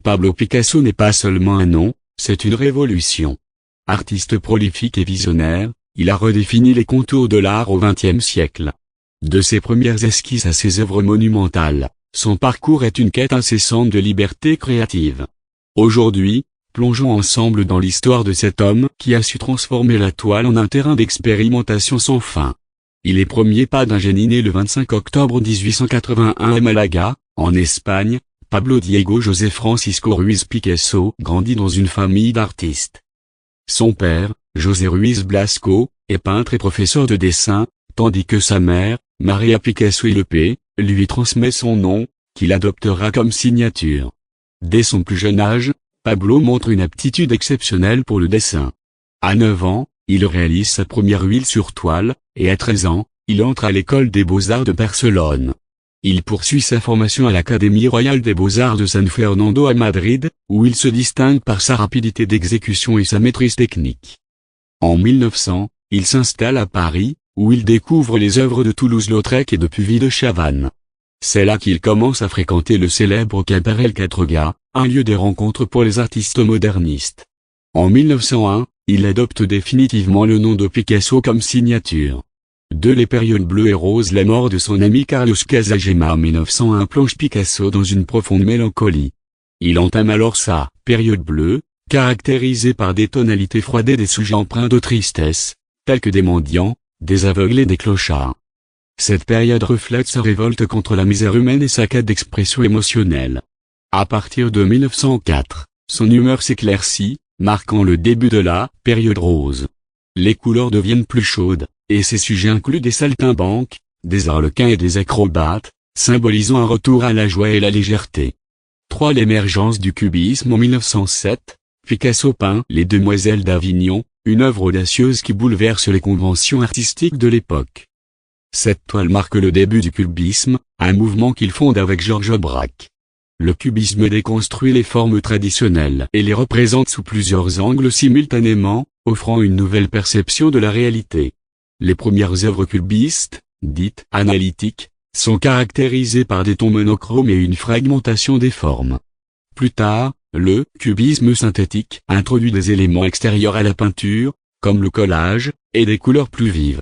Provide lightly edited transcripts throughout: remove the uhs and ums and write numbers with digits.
Pablo Picasso n'est pas seulement un nom, c'est une révolution. Artiste prolifique et visionnaire, il a redéfini les contours de l'art au XXe siècle. De ses premières esquisses à ses œuvres monumentales, son parcours est une quête incessante de liberté créative. Aujourd'hui, plongeons ensemble dans l'histoire de cet homme qui a su transformer la toile en un terrain d'expérimentation sans fin. Il est premier pas d'un génie né le 25 octobre 1881 à Malaga, en Espagne. Pablo Diego José Francisco Ruiz Picasso grandit dans une famille d'artistes. Son père, José Ruiz Blasco, est peintre et professeur de dessin, tandis que sa mère, Maria Picasso Ilp, lui transmet son nom, qu'il adoptera comme signature. Dès son plus jeune âge, Pablo montre une aptitude exceptionnelle pour le dessin. À 9 ans, il réalise sa première huile sur toile, et à 13 ans, il entre à l'école des beaux-arts de Barcelone. Il poursuit sa formation à l'Académie royale des beaux-arts de San Fernando à Madrid, où il se distingue par sa rapidité d'exécution et sa maîtrise technique. En 1900, il s'installe à Paris, où il découvre les œuvres de Toulouse-Lautrec et de Puvis de Chavannes. C'est là qu'il commence à fréquenter le célèbre cabaret El Quatre Gars, un lieu de rencontre pour les artistes modernistes. En 1901, il adopte définitivement le nom de Picasso comme signature. De les périodes bleues et roses, la mort de son ami Carlos Casagema en 1901 plonge Picasso dans une profonde mélancolie. Il entame alors sa « période bleue », caractérisée par des tonalités froides et des sujets empreints de tristesse, tels que des mendiants, des aveugles et des clochards. Cette période reflète sa révolte contre la misère humaine et sa quête d'expression émotionnelle. À partir de 1904, son humeur s'éclaircit, marquant le début de la « période rose ». Les couleurs deviennent plus chaudes, et ses sujets incluent des saltimbanques, des arlequins et des acrobates, symbolisant un retour à la joie et la légèreté. L'émergence du cubisme en 1907, Picasso peint Les Demoiselles d'Avignon, une œuvre audacieuse qui bouleverse les conventions artistiques de l'époque. Cette toile marque le début du cubisme, un mouvement qu'il fonde avec Georges Braque. Le cubisme déconstruit les formes traditionnelles et les représente sous plusieurs angles simultanément, offrant une nouvelle perception de la réalité. Les premières œuvres cubistes, dites analytiques, sont caractérisées par des tons monochromes et une fragmentation des formes. Plus tard, le cubisme synthétique introduit des éléments extérieurs à la peinture, comme le collage, et des couleurs plus vives.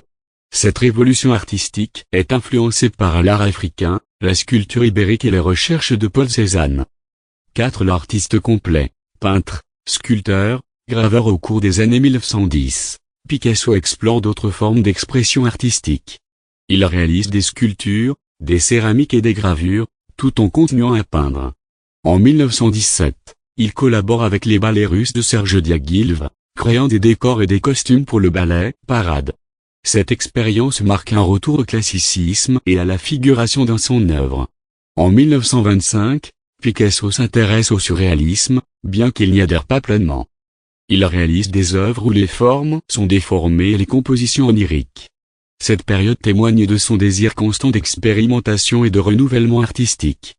Cette révolution artistique est influencée par l'art africain, la sculpture ibérique et les recherches de Paul Cézanne. L'artiste complet, peintre, sculpteur, graveur. Au cours des années 1910, Picasso explore d'autres formes d'expression artistique. Il réalise des sculptures, des céramiques et des gravures, tout en continuant à peindre. En 1917, il collabore avec les ballets russes de Serge Diaghilev, créant des décors et des costumes pour le ballet Parade. Cette expérience marque un retour au classicisme et à la figuration dans son œuvre. En 1925, Picasso s'intéresse au surréalisme, bien qu'il n'y adhère pas pleinement. Il réalise des œuvres où les formes sont déformées et les compositions oniriques. Cette période témoigne de son désir constant d'expérimentation et de renouvellement artistique.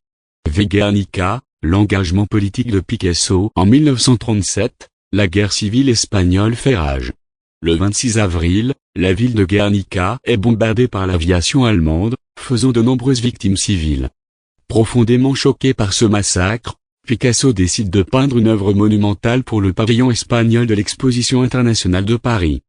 Guernica, l'engagement politique de Picasso. En 1937, la guerre civile espagnole fait rage. Le 26 avril, la ville de Guernica est bombardée par l'aviation allemande, faisant de nombreuses victimes civiles. Profondément choqué par ce massacre, Picasso décide de peindre une œuvre monumentale pour le pavillon espagnol de l'Exposition internationale de Paris.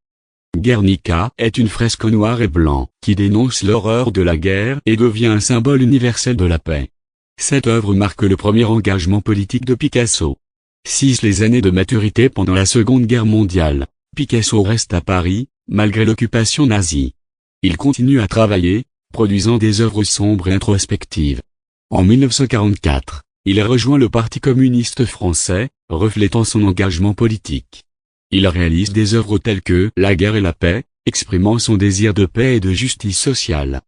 Guernica est une fresque en noir et blanc qui dénonce l'horreur de la guerre et devient un symbole universel de la paix. Cette œuvre marque le premier engagement politique de Picasso. Les années de maturité pendant la Seconde Guerre mondiale. Picasso reste à Paris, malgré l'occupation nazie. Il continue à travailler, produisant des œuvres sombres et introspectives. En 1944, il rejoint le Parti communiste français, reflétant son engagement politique. Il réalise des œuvres telles que La guerre et la paix, exprimant son désir de paix et de justice sociale.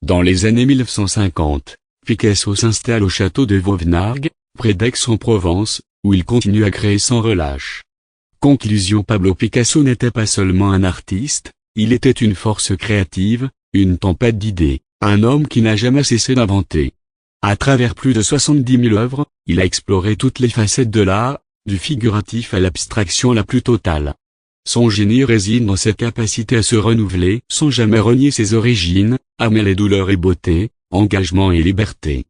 Dans les années 1950, Picasso s'installe au château de Vauvenargues, près d'Aix-en-Provence, où il continue à créer sans relâche. Conclusion: Pablo Picasso n'était pas seulement un artiste, il était une force créative, une tempête d'idées, un homme qui n'a jamais cessé d'inventer. À travers plus de 70 000 œuvres, il a exploré toutes les facettes de l'art, du figuratif à l'abstraction la plus totale. Son génie réside dans cette capacité à se renouveler sans jamais renier ses origines, à mêler douleur et beauté, engagement et liberté.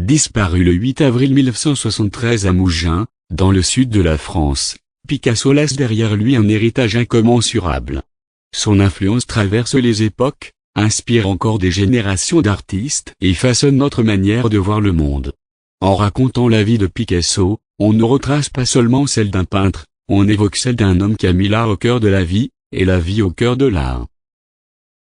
Disparu le 8 avril 1973 à Mougins, dans le sud de la France, Picasso laisse derrière lui un héritage incommensurable. Son influence traverse les époques, inspire encore des générations d'artistes et façonne notre manière de voir le monde. En racontant la vie de Picasso, on ne retrace pas seulement celle d'un peintre, on évoque celle d'un homme qui a mis l'art au cœur de la vie, et la vie au cœur de l'art.